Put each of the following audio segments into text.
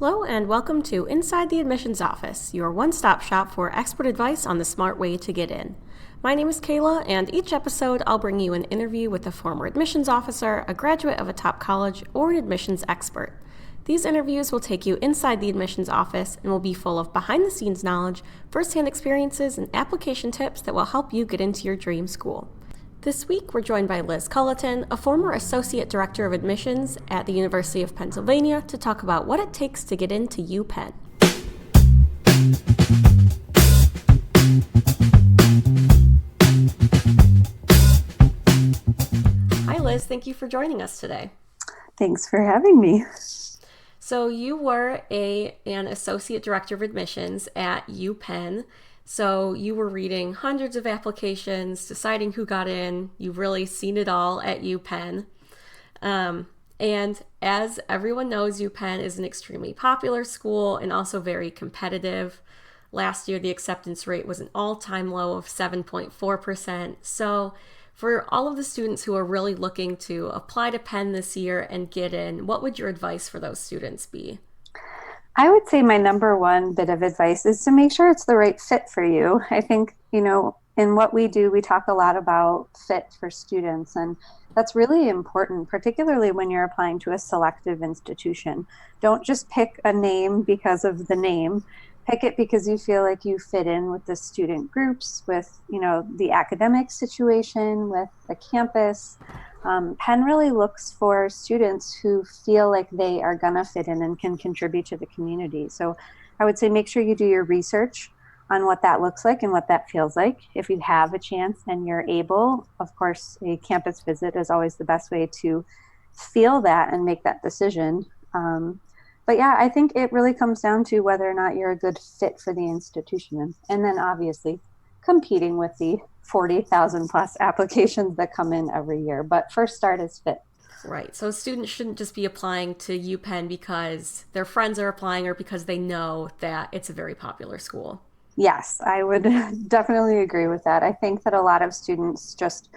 Hello and welcome to Inside the Admissions Office, your one-stop shop for expert advice on the smart way to get in. My name is Kayla, and each episode I'll bring you an interview with a former admissions officer, a graduate of a top college, or an admissions expert. These interviews will take you inside the admissions office and will be full of behind-the-scenes knowledge, first-hand experiences, and application tips that will help you get into your dream school. This week, we're joined by Liz Culliton, a former Associate Director of Admissions at the University of Pennsylvania, to talk about what it takes to get into UPenn. Hi, Liz. Thank you for joining us today. Thanks for having me. So you were an Associate Director of Admissions at UPenn. So you were reading hundreds of applications, deciding who got in. You've really seen it all at UPenn. And as everyone knows, UPenn is an extremely popular school and also very competitive. Last year, the acceptance rate was an all-time low of 7.4%. So for all of the students who are really looking to apply to Penn this year and get in, what would your advice for those students be? I would say my number one bit of advice is to make sure it's the right fit for you. I think, in what we do, we talk a lot about fit for students, and that's really important, particularly when you're applying to a selective institution. Don't just pick a name because of the name. Pick it because you feel like you fit in with the student groups, with, the academic situation, with the campus. Penn really looks for students who feel like they are going to fit in and can contribute to the community. So I would say make sure you do your research on what that looks like and what that feels like. If you have a chance and you're able, of course, a campus visit is always the best way to feel that and make that decision. But yeah, I think it really comes down to whether or not you're a good fit for the institution. And then obviously competing with the 40,000 plus applications that come in every year. But first start is fit. Right. So students shouldn't just be applying to UPenn because their friends are applying or because they know that it's a very popular school. Yes, I would definitely agree with that. I think that a lot of students just,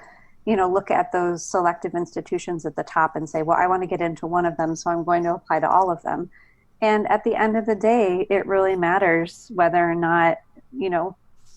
look at those selective institutions at the top and say, well, I want to get into one of them, so I'm going to apply to all of them. And at the end of the day, it really matters whether or not,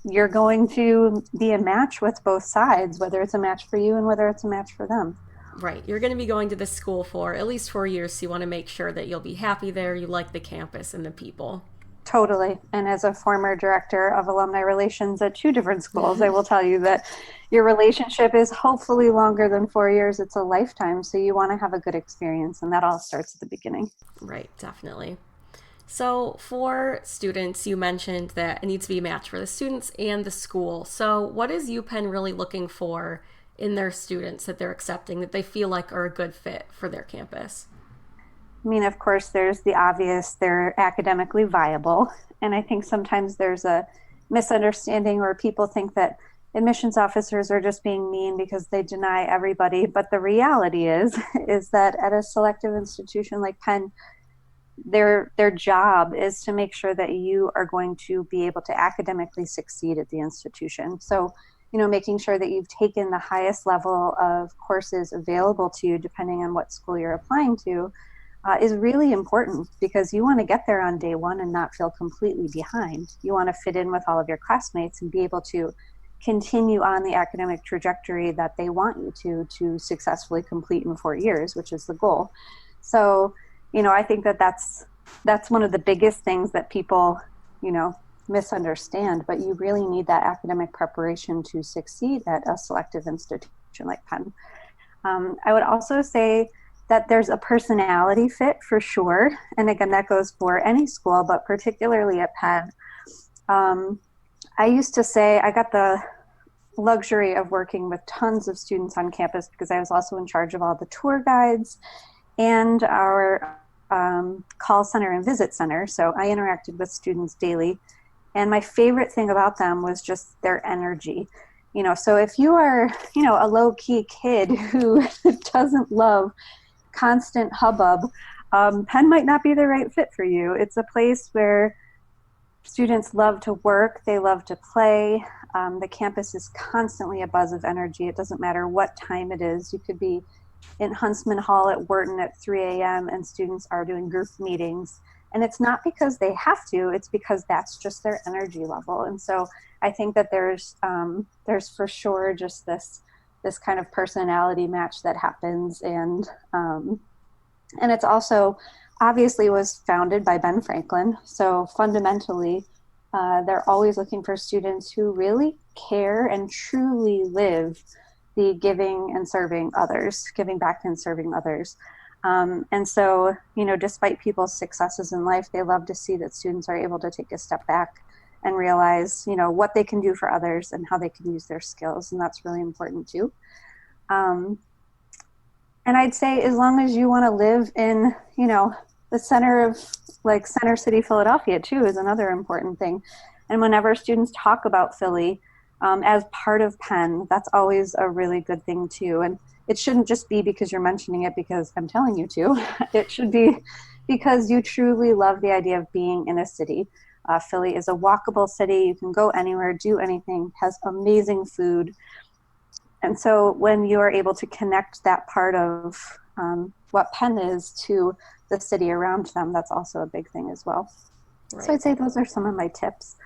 you're going to be a match with both sides, whether it's a match for you and whether it's a match for them. Right. You're going to be going to this school for at least 4 years, so you want to make sure that you'll be happy there, you like the campus and the people. Totally. And as a former director of alumni relations at 2 different schools, I will tell you that your relationship is hopefully longer than 4 years. It's a lifetime. So you want to have a good experience. And that all starts at the beginning. Right. Definitely. So for students, you mentioned that it needs to be a match for the students and the school. So what is UPenn really looking for in their students that they're accepting that they feel like are a good fit for their campus? I mean, of course, there's the obvious, they're academically viable. And I think sometimes there's a misunderstanding or people think that admissions officers are just being mean because they deny everybody. But the reality is that at a selective institution like Penn, their job is to make sure that you are going to be able to academically succeed at the institution. So, making sure that you've taken the highest level of courses available to you, depending on what school you're applying to, is really important because you want to get there on day one and not feel completely behind. You want to fit in with all of your classmates and be able to continue on the academic trajectory that they want you to successfully complete in 4 years, which is the goal. So, I think that's one of the biggest things that people, misunderstand, but you really need that academic preparation to succeed at a selective institution like Penn. I would also say that there's a personality fit for sure. And again, that goes for any school, but particularly at Penn. I used to say I got the luxury of working with tons of students on campus because I was also in charge of all the tour guides and our call center and visit center. So I interacted with students daily. And my favorite thing about them was just their energy. So if you are, a low-key kid who doesn't love constant hubbub, Penn might not be the right fit for you. It's a place where students love to work, they love to play. The campus is constantly a buzz of energy. It doesn't matter what time it is. You could be in Huntsman Hall at Wharton at 3 a.m. and students are doing group meetings And it's not because they have to, it's because that's just their energy level. And so I think that there's for sure just this kind of personality match that happens. And it's also obviously was founded by Ben Franklin. So fundamentally, they're always looking for students who really care and truly live the giving and serving others, giving back and serving others. And so, despite people's successes in life, they love to see that students are able to take a step back and realize, what they can do for others and how they can use their skills. And that's really important too. And I'd say as long as you want to live in, the center of Center City, Philadelphia too is another important thing. And whenever students talk about Philly as part of Penn, that's always a really good thing too. And it shouldn't just be because you're mentioning it because I'm telling you to. It should be because you truly love the idea of being in a city. Philly is a walkable city. You can go anywhere, do anything, has amazing food. And so when you are able to connect that part of what Penn is to the city around them, that's also a big thing as well. Right. So I'd say those are some of my tips.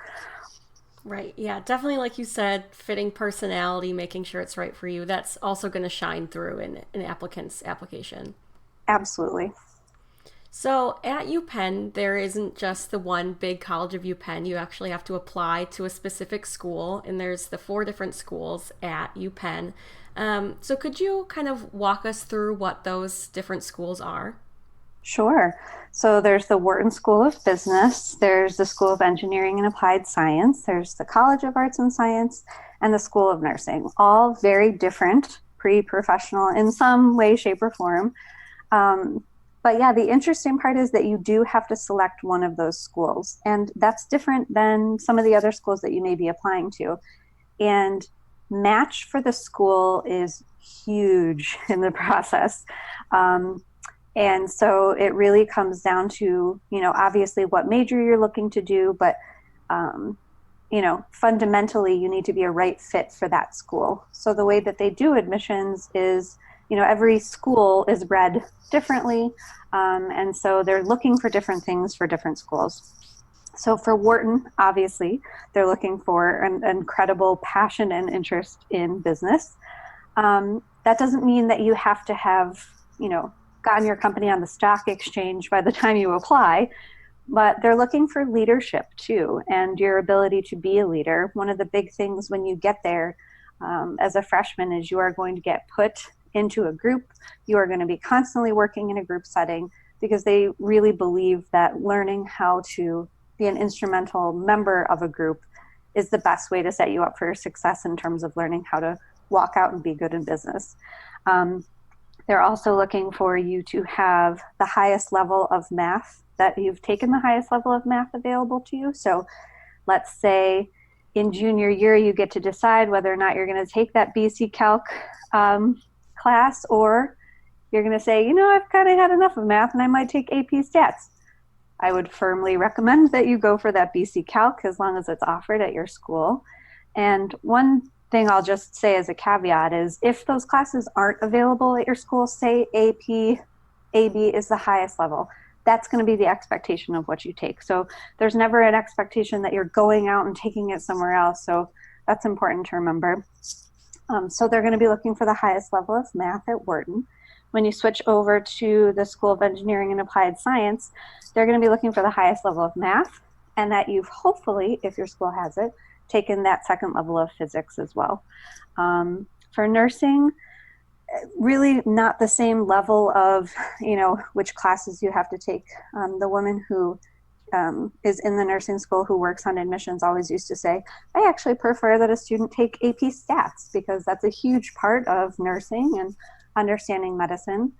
Right. Yeah, definitely. Like you said, fitting personality, making sure it's right for you. That's also going to shine through in an applicant's application. Absolutely. So at UPenn, there isn't just the one big college of UPenn. You actually have to apply to a specific school, and there's the 4 different schools at UPenn. So could you kind of walk us through what those different schools are? Sure. So there's the Wharton School of Business, there's the School of Engineering and Applied Science, there's the College of Arts and Science, and the School of Nursing, all very different, pre-professional in some way, shape, or form. But yeah, the interesting part is that you do have to select one of those schools, and that's different than some of the other schools that you may be applying to. And match for the school is huge in the process. And so it really comes down to, obviously what major you're looking to do, but, fundamentally you need to be a right fit for that school. So the way that they do admissions is, every school is read differently. And so they're looking for different things for different schools. So for Wharton, obviously, they're looking for an incredible passion and interest in business. That doesn't mean that you have to have, gotten your company on the stock exchange by the time you apply, but they're looking for leadership too, and your ability to be a leader. One of the big things when you get there as a freshman is you are going to get put into a group. You are going to be constantly working in a group setting because they really believe that learning how to be an instrumental member of a group is the best way to set you up for success in terms of learning how to walk out and be good in business. They're also looking for you to have the highest level of math, that you've taken the highest level of math available to you. So let's say in junior year, you get to decide whether or not you're going to take that BC Calc class, or you're going to say, I've kind of had enough of math and I might take AP Stats. I would firmly recommend that you go for that BC Calc as long as it's offered at your school. And one thing I'll just say as a caveat is if those classes aren't available at your school, say AP, AB is the highest level, that's going to be the expectation of what you take. So there's never an expectation that you're going out and taking it somewhere else. So that's important to remember. So they're going to be looking for the highest level of math at Wharton. When you switch over to the School of Engineering and Applied Science, they're going to be looking for the highest level of math, and that you've hopefully, if your school has it, taken that second level of physics as well. For nursing, really not the same level of, which classes you have to take. The woman who is in the nursing school who works on admissions always used to say, I actually prefer that a student take AP Stats because that's a huge part of nursing and understanding medicine.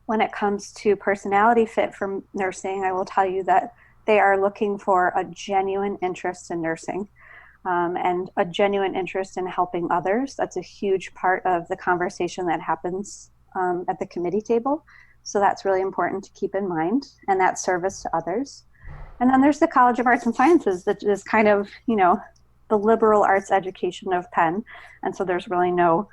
When it comes to personality fit for nursing, I will tell you that they are looking for a genuine interest in nursing and a genuine interest in helping others. That's a huge part of the conversation that happens at the committee table. So that's really important to keep in mind, and that service to others. And then there's the College of Arts and Sciences that is kind of, the liberal arts education of Penn. And so there's really no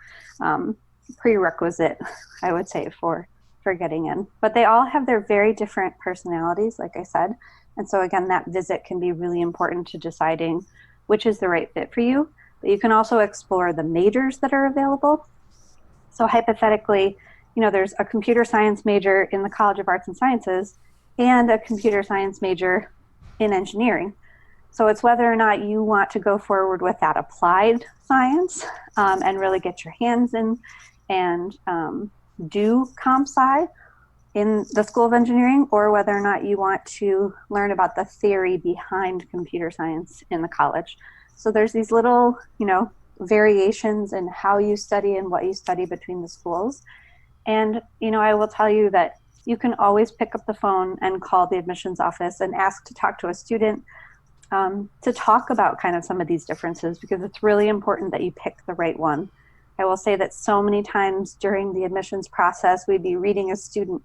prerequisite, I would say, for for getting in. But they all have their very different personalities, like I said. And so again, that visit can be really important to deciding which is the right fit for you. But you can also explore the majors that are available. So hypothetically, there's a computer science major in the College of Arts and Sciences and a computer science major in engineering. So it's whether or not you want to go forward with that applied science and really get your hands in and do comp sci in the School of Engineering, or whether or not you want to learn about the theory behind computer science in the college. So there's these little, variations in how you study and what you study between the schools. And, I will tell you that you can always pick up the phone and call the admissions office and ask to talk to a student to talk about kind of some of these differences, because it's really important that you pick the right one. I will say that so many times during the admissions process, we'd be reading a student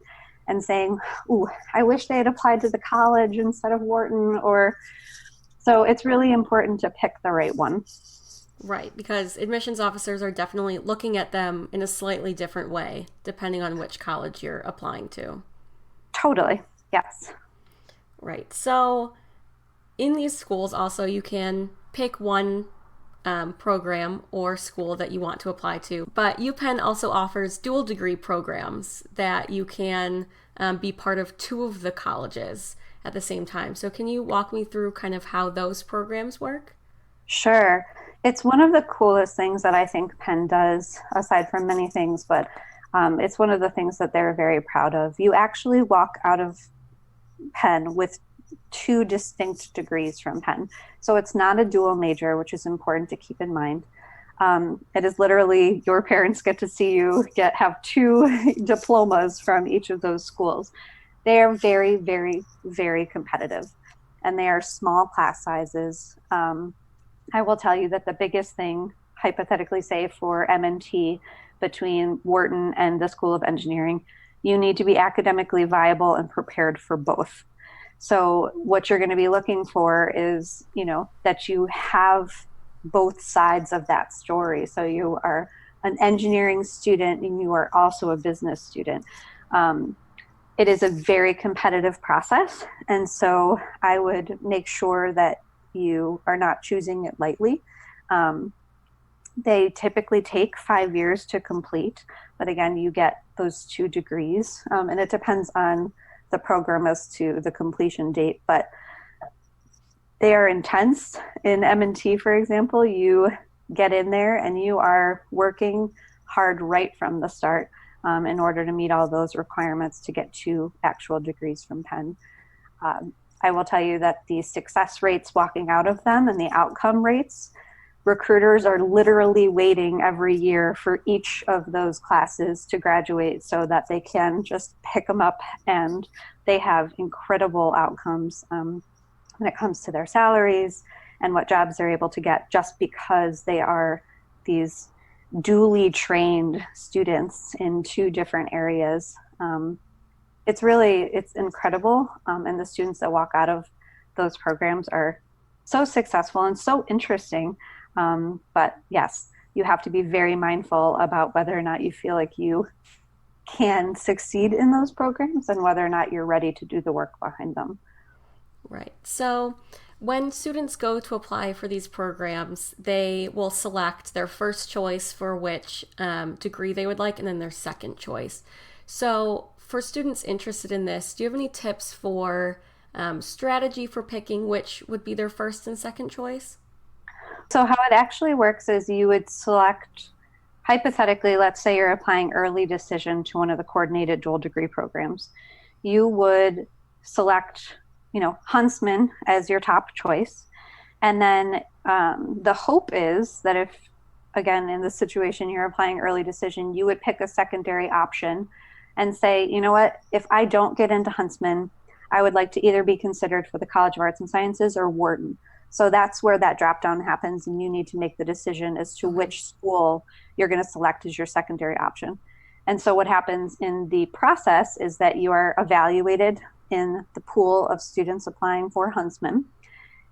and saying, "Ooh, I wish they had applied to the college instead of Wharton," so it's really important to pick the right one. Right, because admissions officers are definitely looking at them in a slightly different way, depending on which college you're applying to. Totally, yes. Right, so in these schools also you can pick one program or school that you want to apply to, but UPenn also offers dual degree programs that you can be part of two of the colleges at the same time. So can you walk me through kind of how those programs work? Sure. It's one of the coolest things that I think Penn does, aside from many things, but it's one of the things that they're very proud of. You actually walk out of Penn with two distinct degrees from Penn. So it's not a dual major, which is important to keep in mind. It is literally your parents get to see you have two diplomas from each of those schools. They are very, very, very competitive, and they are small class sizes. I will tell you that the biggest thing, hypothetically say for M&T between Wharton and the School of Engineering, you need to be academically viable and prepared for both. So what you're going to be looking for is, that you have both sides of that story. So you are an engineering student and you are also a business student. It is a very competitive process. And so I would make sure that you are not choosing it lightly. They typically take 5 years to complete, but again, you get those 2 degrees, and it depends on the program as to the completion date, but they are intense. In M&T, for example, you get in there and you are working hard right from the start in order to meet all those requirements to get 2 actual degrees from Penn. I will tell you that the success rates walking out of them and the outcome rates, recruiters are literally waiting every year for each of those classes to graduate so that they can just pick them up, and they have incredible outcomes when it comes to their salaries and what jobs they're able to get, just because they are these duly trained students in 2 different areas. It's incredible, and the students that walk out of those programs are so successful and so interesting. But yes, you have to be very mindful about whether or not you feel like you can succeed in those programs and whether or not you're ready to do the work behind them. Right. So when students go to apply for these programs, they will select their first choice for which degree they would like, and then their second choice. So for students interested in this, do you have any tips for strategy for picking which would be their first and second choice? So how it actually works is you would select, hypothetically, let's say you're applying early decision to one of the coordinated dual degree programs. You would select, Huntsman as your top choice. And then the hope is that if, again, in the situation you're applying early decision, you would pick a secondary option and say, you know what, if I don't get into Huntsman, I would like to either be considered for the College of Arts and Sciences or Wharton. So that's where that drop down happens, and you need to make the decision as to which school you're going to select as your secondary option. And so what happens in the process is that you are evaluated in the pool of students applying for Huntsman.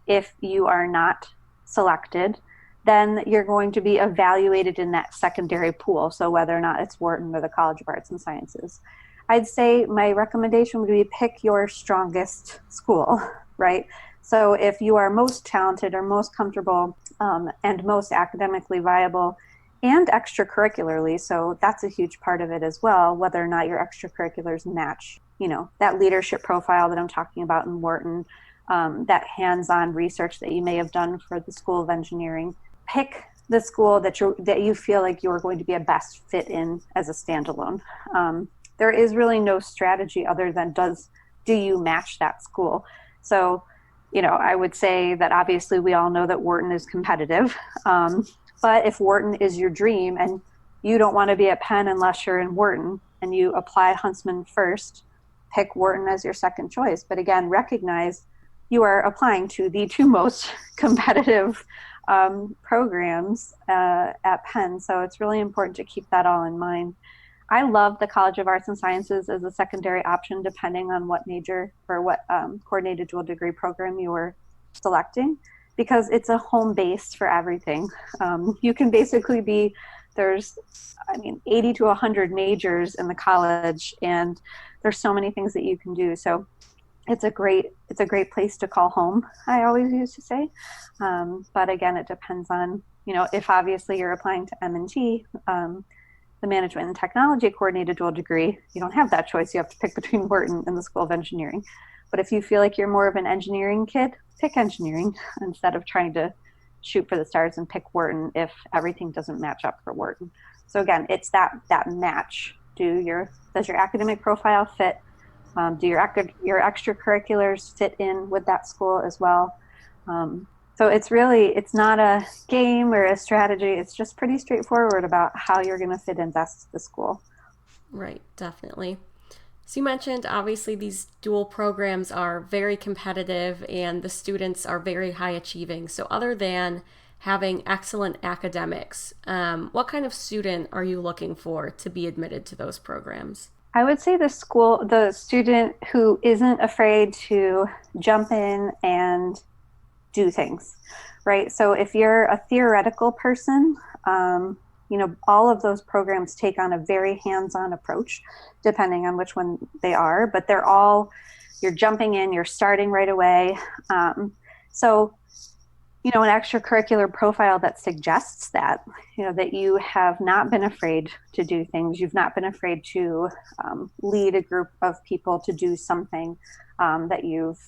If you are not selected, then you're going to be evaluated in that secondary pool. So whether or not it's Wharton or the College of Arts and Sciences. I'd say my recommendation would be pick your strongest school, right? So if you are most talented or most comfortable and most academically viable and extracurricularly, so that's a huge part of it as well, whether or not your extracurriculars match, that leadership profile that I'm talking about in Wharton, that hands-on research that you may have done for the School of Engineering. Pick the school that you feel like you're going to be a best fit in as a standalone. There is really no strategy other than do you match that school? So, I would say that obviously we all know that Wharton is competitive, but if Wharton is your dream and you don't want to be at Penn unless you're in Wharton and you apply Huntsman first, pick Wharton as your second choice. But again, recognize you are applying to the two most competitive programs at Penn. So it's really important to keep that all in mind. I love the College of Arts and Sciences as a secondary option, depending on what major or what coordinated dual degree program you were selecting, because it's a home base for everything. You can basically there's 80 to 100 majors in the college, and there's so many things that you can do. So it's a great place to call home, I always used to say. But again, it depends on, if obviously you're applying to M&T, the Management and Technology coordinated dual degree, you don't have that choice. You have to pick between Wharton and the School of Engineering. But if you feel like you're more of an engineering kid, pick engineering instead of trying to shoot for the stars and pick Wharton if everything doesn't match up for Wharton. So again, it's that match. Does your academic profile fit? Do your extracurriculars fit in with that school as well? So it's not a game or a strategy. It's just pretty straightforward about how you're going to fit in best to the school. Right, definitely. So you mentioned obviously these dual programs are very competitive and the students are very high achieving. So other than having excellent academics, what kind of student are you looking for to be admitted to those programs? I would say the student who isn't afraid to jump in and do things, right? So if you're a theoretical person, all of those programs take on a very hands-on approach, depending on which one they are, but you're jumping in, you're starting right away. So an extracurricular profile that suggests that, that you have not been afraid to do things. You've not been afraid to lead a group of people to do something, that you've,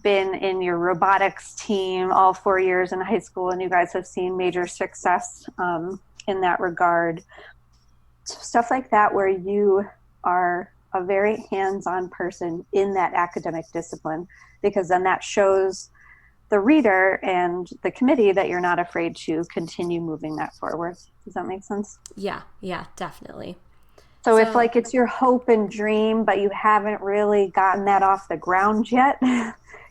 been in your robotics team all 4 years in high school and you guys have seen major success in that regard. Stuff like that where you are a very hands-on person in that academic discipline, because then that shows the reader and the committee that you're not afraid to continue moving that forward. Does that make sense? Yeah, definitely. So if it's your hope and dream, but you haven't really gotten that off the ground yet,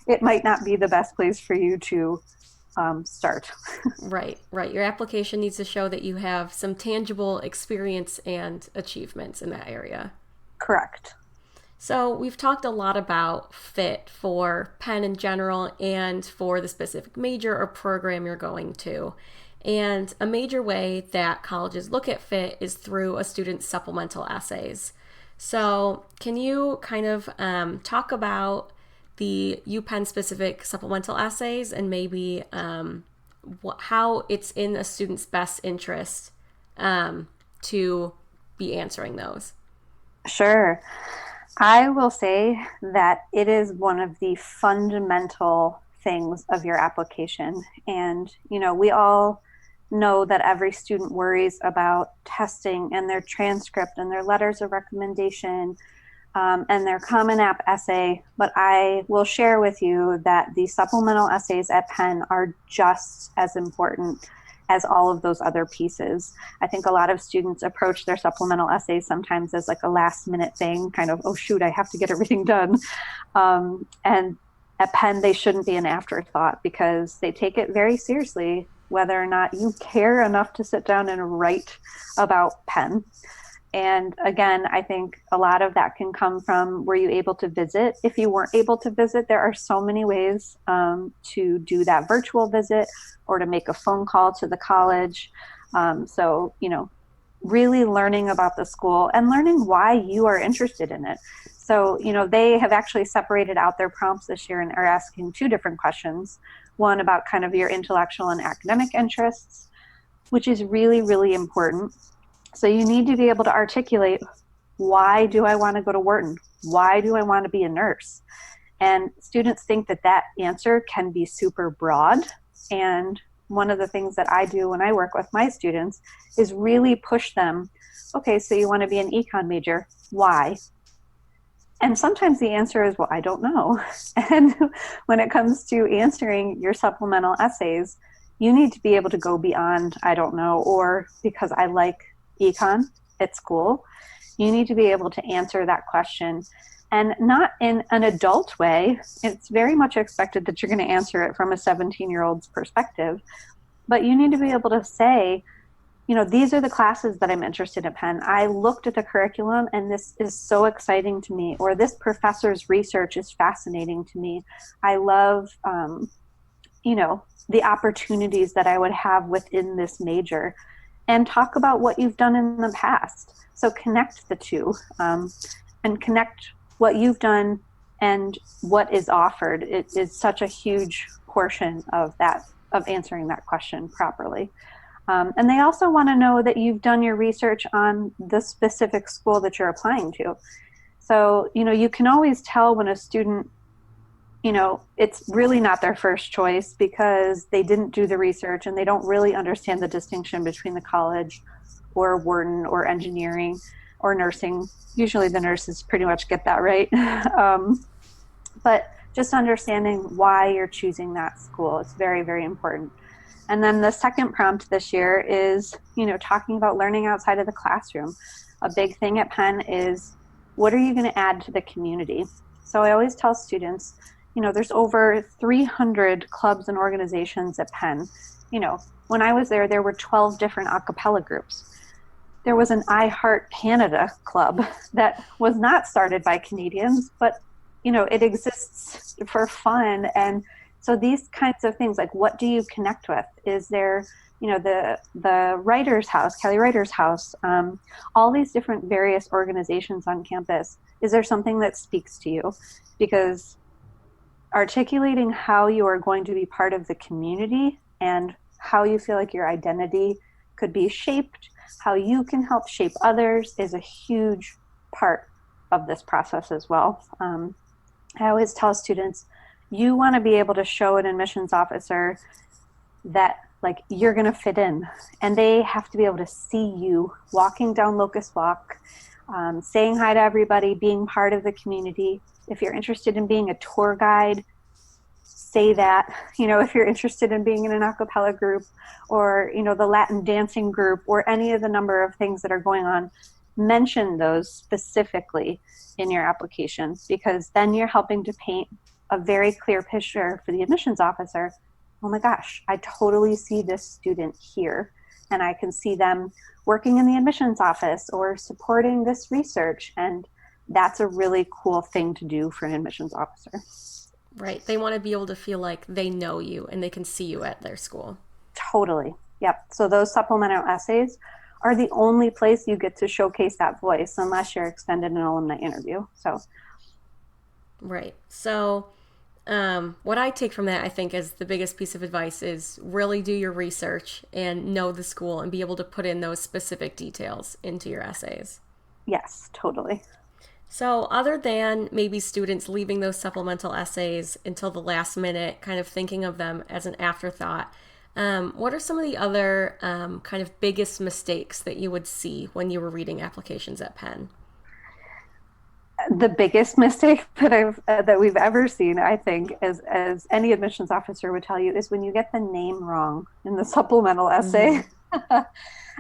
it might not be the best place for you to start. Right. Your application needs to show that you have some tangible experience and achievements in that area. Correct. So we've talked a lot about fit for Penn in general and for the specific major or program you're going to. And a major way that colleges look at fit is through a student's supplemental essays. So can you kind of talk about the UPenn specific supplemental essays and maybe how it's in a student's best interest to be answering those? Sure. I will say that it is one of the fundamental things of your application. And, we all know that every student worries about testing and their transcript and their letters of recommendation and their Common App essay. But I will share with you that the supplemental essays at Penn are just as important as all of those other pieces. I think a lot of students approach their supplemental essays sometimes as like a last minute thing, kind of, oh shoot, I have to get everything done. And at Penn, they shouldn't be an afterthought because they take it very seriously, whether or not you care enough to sit down and write about Penn. And again, I think a lot of that can come from, were you able to visit? If you weren't able to visit, there are so many ways to do that virtual visit or to make a phone call to the college. So, really learning about the school and learning why you are interested in it. So, they have actually separated out their prompts this year and are asking two different questions. One about kind of your intellectual and academic interests, which is really, really important. So you need to be able to articulate, why do I want to go to Wharton? Why do I want to be a nurse? And students think that that answer can be super broad. And one of the things that I do when I work with my students is really push them, okay, so you want to be an econ major. Why? And sometimes the answer is, well, I don't know. And when it comes to answering your supplemental essays, you need to be able to go beyond, I don't know, or because I like econ at school. You need to be able to answer that question, and not in an adult way. It's very much expected that you're going to answer it from a 17-year-old's perspective, but you need to be able to say, these are the classes that I'm interested in Penn. I looked at the curriculum and this is so exciting to me, or this professor's research is fascinating to me. I love, the opportunities that I would have within this major, and talk about what you've done in the past. So connect the two, and connect what you've done and what is offered. It is such a huge portion of answering that question properly. And they also want to know that you've done your research on the specific school that you're applying to. So, you can always tell when a student, it's really not their first choice because they didn't do the research and they don't really understand the distinction between the college or Wharton or engineering or nursing. Usually the nurses pretty much get that right. But just understanding why you're choosing that school is very, very important. And then the second prompt this year is, talking about learning outside of the classroom. A big thing at Penn is, what are you going to add to the community? So I always tell students, there's over 300 clubs and organizations at Penn. When I was there were 12 different a cappella groups. There was an I Heart Canada club that was not started by Canadians, but, it exists for fun. And so these kinds of things, like, what do you connect with? Is there, the Writers House, Kelly Writers House, all these different various organizations on campus. Is there something that speaks to you? Because articulating how you are going to be part of the community and how you feel like your identity could be shaped, how you can help shape others, is a huge part of this process as well. I always tell students, you want to be able to show an admissions officer that, like, you're going to fit in, and they have to be able to see you walking down Locust Walk, saying hi to everybody, being part of the community. If you're interested in being a tour guide, say that. If you're interested in being in an a cappella group, or, the Latin dancing group, or any of the number of things that are going on, mention those specifically in your application, because then you're helping to paint a very clear picture for the admissions officer. Oh my gosh, I totally see this student here, and I can see them working in the admissions office or supporting this research, and that's a really cool thing to do for an admissions officer. Right. They want to be able to feel like they know you and they can see you at their school. Totally. Yep. So those supplemental essays are the only place you get to showcase that voice, unless you're extended an alumni interview. So, right. So, what I take from that, I think, is the biggest piece of advice is really do your research and know the school and be able to put in those specific details into your essays. Yes, totally. So, other than maybe students leaving those supplemental essays until the last minute, kind of thinking of them as an afterthought, what are some of the other kind of biggest mistakes that you would see when you were reading applications at Penn? The biggest mistake that we've ever seen, I think, as any admissions officer would tell you, is when you get the name wrong in the supplemental essay. Mm-hmm.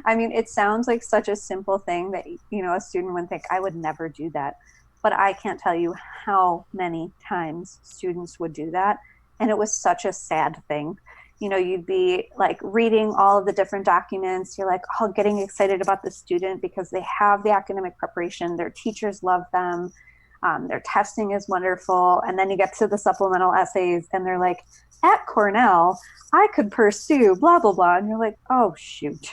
I mean, it sounds like such a simple thing that, a student would think, I would never do that. But I can't tell you how many times students would do that. And it was such a sad thing. You'd be like reading all of the different documents. You're like, getting excited about the student because they have the academic preparation. Their teachers love them. Their testing is wonderful. And then you get to the supplemental essays and they're like, at Cornell, I could pursue blah, blah, blah. And you're like, oh, shoot.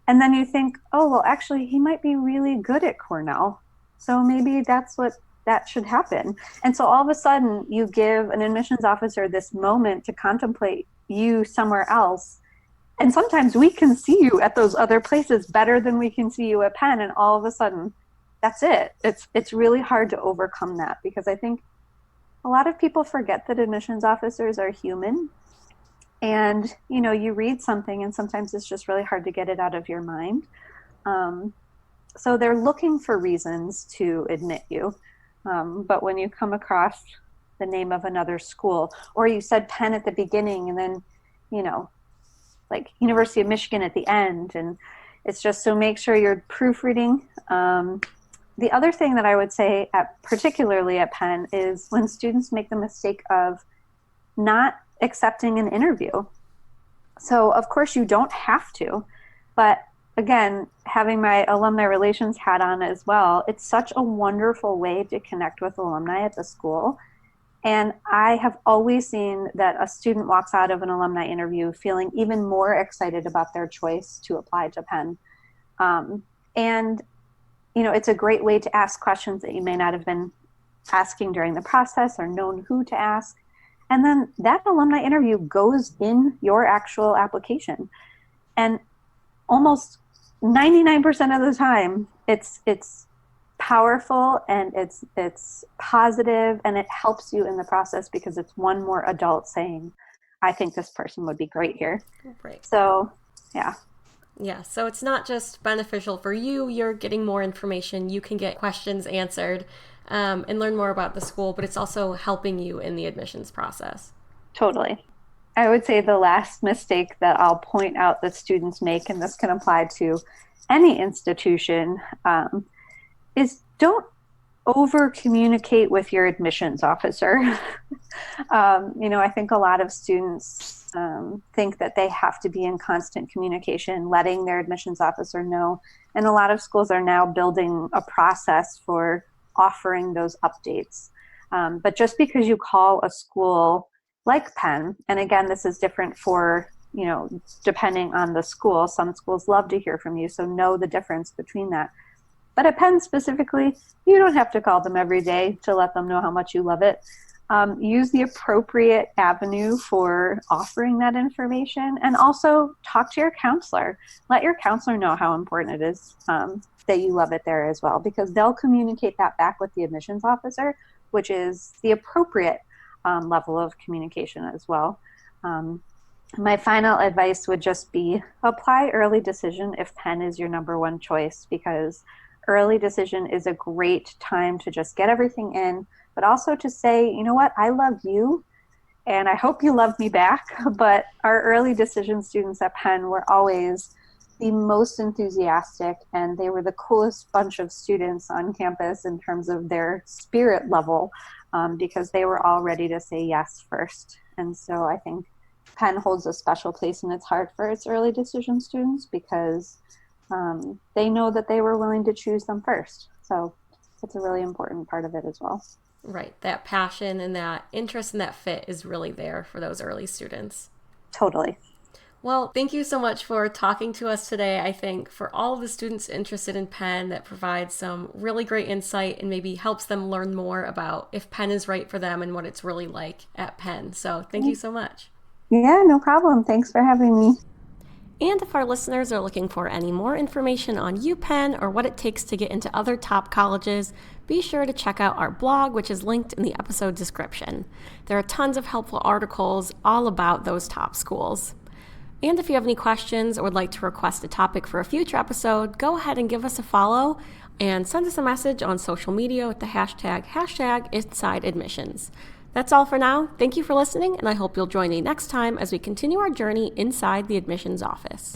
And then you think, oh, well, actually, he might be really good at Cornell. So maybe that's what that should happen. And so all of a sudden, you give an admissions officer this moment to contemplate you somewhere else. And sometimes we can see you at those other places better than we can see you at Penn. And all of a sudden, that's it. It's really hard to overcome that, because I think a lot of people forget that admissions officers are human. And, you know, you read something and sometimes it's just really hard to get it out of your mind. So they're looking for reasons to admit you. But when you come across the name of another school, or you said Penn at the beginning and then, you know, like University of Michigan at the end, and it's just, so make sure you're proofreading. The other thing that I would say, particularly at Penn, is when students make the mistake of not accepting an interview. So of course you don't have to, but again, having my alumni relations hat on as well, it's such a wonderful way to connect with alumni at the school. And I have always seen that a student walks out of an alumni interview feeling even more excited about their choice to apply to Penn. And, you know, it's a great way to ask questions that you may not have been asking during the process or known who to ask. And then that alumni interview goes in your actual application. And almost 99% of the time, it's powerful and it's positive, and it helps you in the process because it's one more adult saying, I think this person would be great here. Right. So, yeah. Yeah, so it's not just beneficial for you, you're getting more information, you can get questions answered, and learn more about the school, but it's also helping you in the admissions process. Totally. I would say the last mistake that I'll point out that students make, and this can apply to any institution, is don't over communicate with your admissions officer. You know, I think a lot of students think that they have to be in constant communication, letting their admissions officer know. And a lot of schools are now building a process for offering those updates. But just because you call a school like Penn, and again, this is different for, you know, depending on the school. Some schools love to hear from you, so know the difference between that. But at Penn specifically, you don't have to call them every day to let them know how much you love it. Use the appropriate avenue for offering that information, and also talk to your counselor. Let your counselor know how important it is that you love it there as well, because they'll communicate that back with the admissions officer, which is the appropriate level of communication as well. My final advice would just be apply early decision if Penn is your number one choice, because early decision is a great time to just get everything in, but also to say, you know what, I love you and I hope you love me back. But our early decision students at Penn were always the most enthusiastic, and they were the coolest bunch of students on campus in terms of their spirit level, because they were all ready to say yes first. And so I think Penn holds a special place in its heart for its early decision students, because they know that they were willing to choose them first. So it's a really important part of it as well. Right. That passion and that interest and that fit is really there for those early students. Totally. Well, thank you so much for talking to us today. I think for all of the students interested in Penn, that provides some really great insight and maybe helps them learn more about if Penn is right for them and what it's really like at Penn. So thank you so much. Yeah, no problem. Thanks for having me. And if our listeners are looking for any more information on UPenn or what it takes to get into other top colleges, be sure to check out our blog, which is linked in the episode description. There are tons of helpful articles all about those top schools. And if you have any questions or would like to request a topic for a future episode, go ahead and give us a follow and send us a message on social media with the hashtag #InsideAdmissions. That's all for now. Thank you for listening, and I hope you'll join me next time as we continue our journey inside the admissions office.